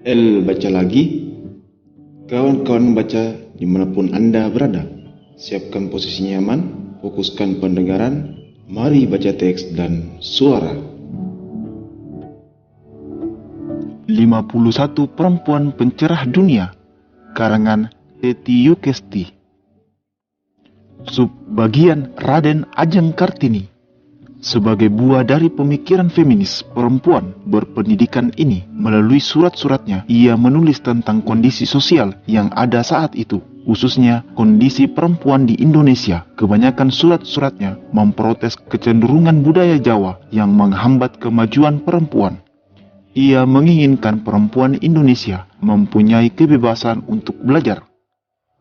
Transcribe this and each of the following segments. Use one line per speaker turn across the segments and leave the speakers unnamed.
Baca lagi. Kawan-kawan baca dimanapun Anda berada. Siapkan posisi nyaman, fokuskan pendengaran. Mari baca teks dan suara.
51 Perempuan Pencerah Dunia, karangan Teti Yukesti. Subbagian Raden Ajeng Kartini. Sebagai buah dari pemikiran feminis perempuan berpendidikan ini, melalui surat-suratnya, ia menulis tentang kondisi sosial yang ada saat itu, khususnya kondisi perempuan di Indonesia. Kebanyakan surat-suratnya memprotes kecenderungan budaya Jawa yang menghambat kemajuan perempuan. Ia menginginkan perempuan Indonesia mempunyai kebebasan untuk belajar.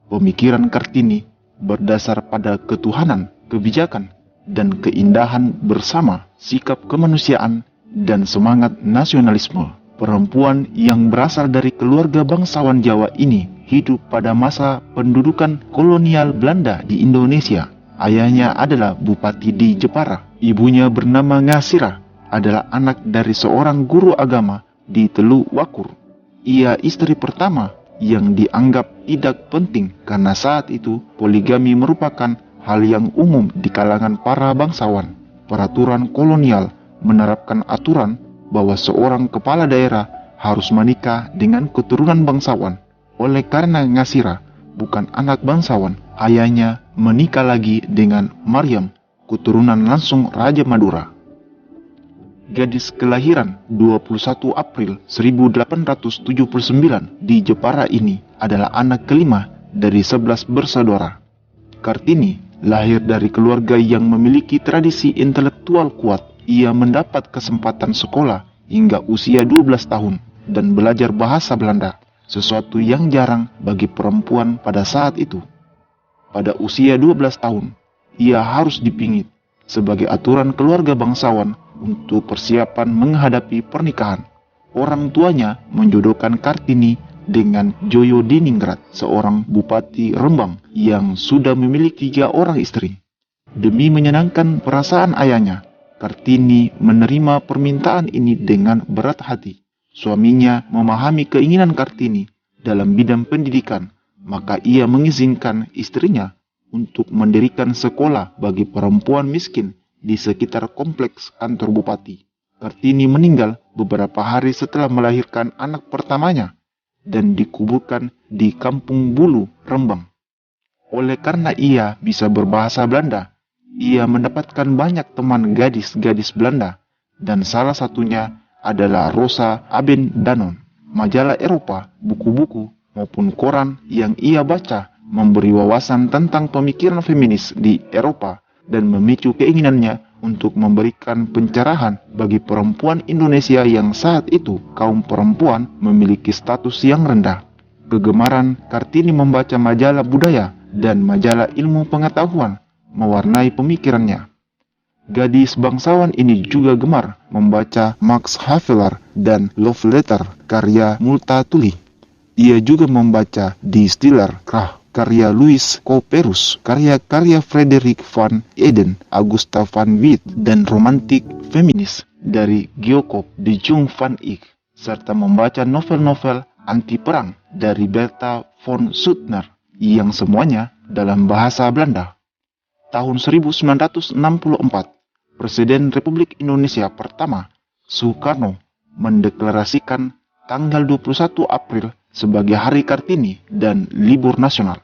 Pemikiran Kartini berdasar pada ketuhanan, kebijakan, dan keindahan bersama sikap kemanusiaan dan semangat nasionalisme. Perempuan yang berasal dari keluarga bangsawan Jawa ini hidup pada masa pendudukan kolonial Belanda di Indonesia. Ayahnya adalah bupati di Jepara. Ibunya bernama Ngasira, adalah anak dari seorang guru agama di Teluk Wakur. Ia istri pertama yang dianggap tidak penting karena saat itu poligami merupakan hal yang umum di kalangan para bangsawan. Peraturan kolonial menerapkan aturan bahwa seorang kepala daerah harus menikah dengan keturunan bangsawan. Oleh karena Ngasira bukan anak bangsawan, ayahnya menikah lagi dengan Maryam, keturunan langsung Raja Madura. Gadis kelahiran 21 April 1879 di Jepara ini adalah anak kelima dari 11 bersaudara. Kartini lahir dari keluarga yang memiliki tradisi intelektual kuat. Ia mendapat kesempatan sekolah hingga usia 12 tahun dan belajar bahasa Belanda, sesuatu yang jarang bagi perempuan pada saat itu. Pada usia 12 tahun, ia harus dipingit sebagai aturan keluarga bangsawan untuk persiapan menghadapi pernikahan. Orang tuanya menjodohkan Kartini dengan Joyo Diningrat, seorang bupati Rembang yang sudah memiliki 3 orang istri. Demi menyenangkan perasaan ayahnya, Kartini menerima permintaan ini dengan berat hati. Suaminya memahami keinginan Kartini dalam bidang pendidikan, maka ia mengizinkan istrinya untuk mendirikan sekolah bagi perempuan miskin di sekitar kompleks kantor bupati. Kartini meninggal beberapa hari setelah melahirkan anak pertamanya dan dikuburkan di Kampung Bulu, Rembang. Oleh karena ia bisa berbahasa Belanda, ia mendapatkan banyak teman gadis-gadis Belanda, dan salah satunya adalah Rosa Abendanon. Majalah Eropa, buku-buku, maupun koran yang ia baca memberi wawasan tentang pemikiran feminis di Eropa dan memicu keinginannya untuk memberikan pencerahan bagi perempuan Indonesia yang saat itu kaum perempuan memiliki status yang rendah. Kegemaran Kartini membaca majalah budaya dan majalah ilmu pengetahuan mewarnai pemikirannya. Gadis bangsawan ini juga gemar membaca Max Havelaar dan Love Letter karya Multatuli. Ia juga membaca Die Stiller Kracht karya Louis Couperus, karya-karya Frederik van Eden, Augusta van Witt, dan romantik feminis dari Gyokop de Jong van Eyck, serta membaca novel-novel anti-perang dari Bertha von Suttner yang semuanya dalam bahasa Belanda. Tahun 1964, Presiden Republik Indonesia pertama, Soekarno, mendeklarasikan tanggal 21 April sebagai Hari Kartini dan libur nasional.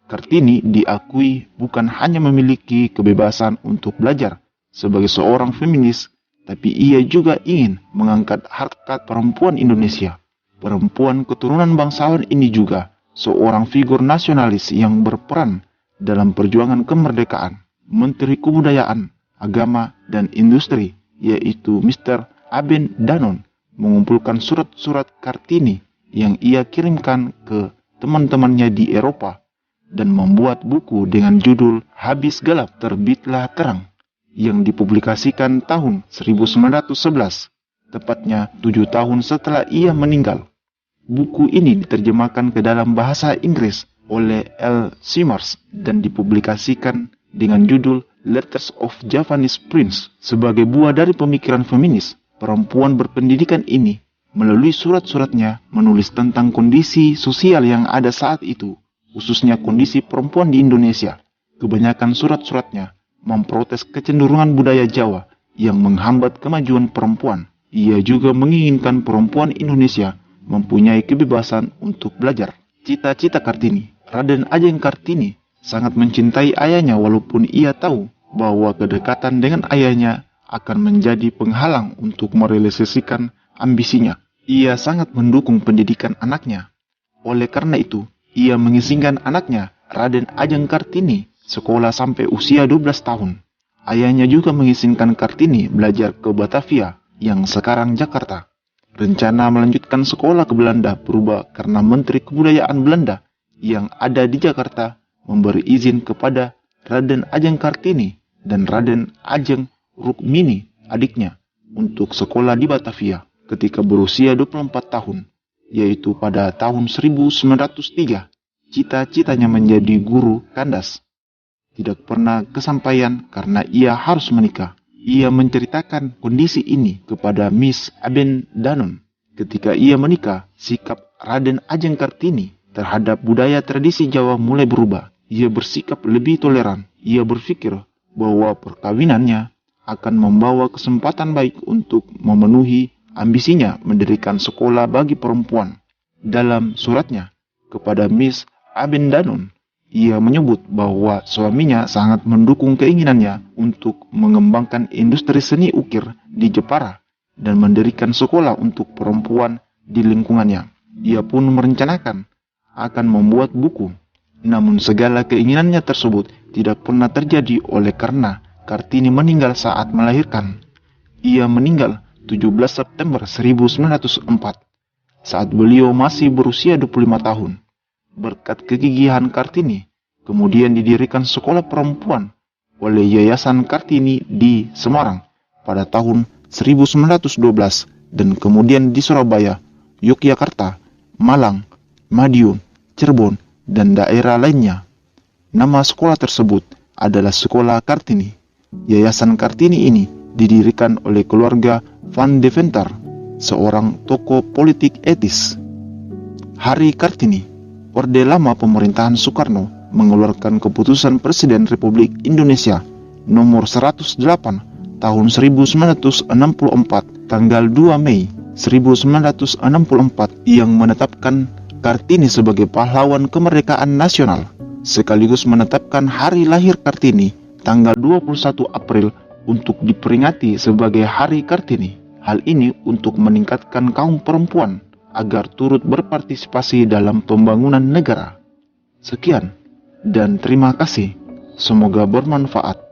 Kartini diakui bukan hanya memiliki kebebasan untuk belajar sebagai seorang feminis, tapi ia juga ingin mengangkat harkat perempuan Indonesia. Perempuan keturunan bangsawan ini juga seorang figur nasionalis yang berperan dalam perjuangan kemerdekaan. Menteri Kebudayaan, Agama, dan Industri, yaitu Mr. Abendanon, mengumpulkan surat-surat Kartini yang ia kirimkan ke teman-temannya di Eropa dan membuat buku dengan judul Habis Gelap Terbitlah Terang yang dipublikasikan tahun 1911, tepatnya 7 tahun setelah ia meninggal. Buku ini diterjemahkan ke dalam bahasa Inggris oleh L. Simmers dan dipublikasikan dengan judul Letters of Javanese Prince. Sebagai buah dari pemikiran feminis, perempuan berpendidikan ini melalui surat-suratnya menulis tentang kondisi sosial yang ada saat itu, khususnya kondisi perempuan di Indonesia. Kebanyakan surat-suratnya memprotes kecenderungan budaya Jawa yang menghambat kemajuan perempuan. Ia juga menginginkan perempuan Indonesia mempunyai kebebasan untuk belajar. Cita-cita Kartini. Raden Ajeng Kartini sangat mencintai ayahnya walaupun ia tahu bahwa kedekatan dengan ayahnya akan menjadi penghalang untuk merealisasikan ambisinya. Ia sangat mendukung pendidikan anaknya. Oleh karena itu, ia mengizinkan anaknya, Raden Ajeng Kartini, sekolah sampai usia 12 tahun. Ayahnya juga mengizinkan Kartini belajar ke Batavia, yang sekarang Jakarta. Rencana melanjutkan sekolah ke Belanda berubah karena Menteri Kebudayaan Belanda yang ada di Jakarta memberi izin kepada Raden Ajeng Kartini dan Raden Ajeng Rukmini, adiknya, untuk sekolah di Batavia ketika berusia 24 tahun, yaitu pada tahun 1903. Cita-citanya menjadi guru kandas tidak pernah kesampaian karena ia harus menikah. Ia menceritakan kondisi ini kepada Miss Aben Danon. Ketika ia menikah, sikap Raden Ajeng Kartini terhadap budaya tradisi Jawa mulai berubah. Ia bersikap lebih toleran. Ia berpikir bahwa perkawinannya akan membawa kesempatan baik untuk memenuhi ambisinya mendirikan sekolah bagi perempuan. Dalam suratnya kepada Miss Aben Danon, ia menyebut bahwa suaminya sangat mendukung keinginannya untuk mengembangkan industri seni ukir di Jepara dan mendirikan sekolah untuk perempuan di lingkungannya. Ia pun merencanakan akan membuat buku. Namun segala keinginannya tersebut tidak pernah terjadi oleh karena Kartini meninggal saat melahirkan. Ia meninggal 17 September 1904 saat beliau masih berusia 25 tahun. Berkat kegigihan Kartini, kemudian didirikan sekolah perempuan oleh Yayasan Kartini di Semarang pada tahun 1912 dan kemudian di Surabaya, Yogyakarta, Malang, Madiun, Cirebon, dan daerah lainnya. Nama sekolah tersebut adalah Sekolah Kartini. Yayasan Kartini ini didirikan oleh keluarga Van Deventer, seorang tokoh politik etis. Hari Kartini, Orde Lama pemerintahan Soekarno mengeluarkan keputusan Presiden Republik Indonesia nomor 108 tahun 1964 tanggal 2 Mei 1964 yang menetapkan Kartini sebagai pahlawan kemerdekaan nasional, sekaligus menetapkan hari lahir Kartini tanggal 21 April untuk diperingati sebagai Hari Kartini. Hal ini untuk meningkatkan kaum perempuan agar turut berpartisipasi dalam pembangunan negara. Sekian dan terima kasih. Semoga bermanfaat.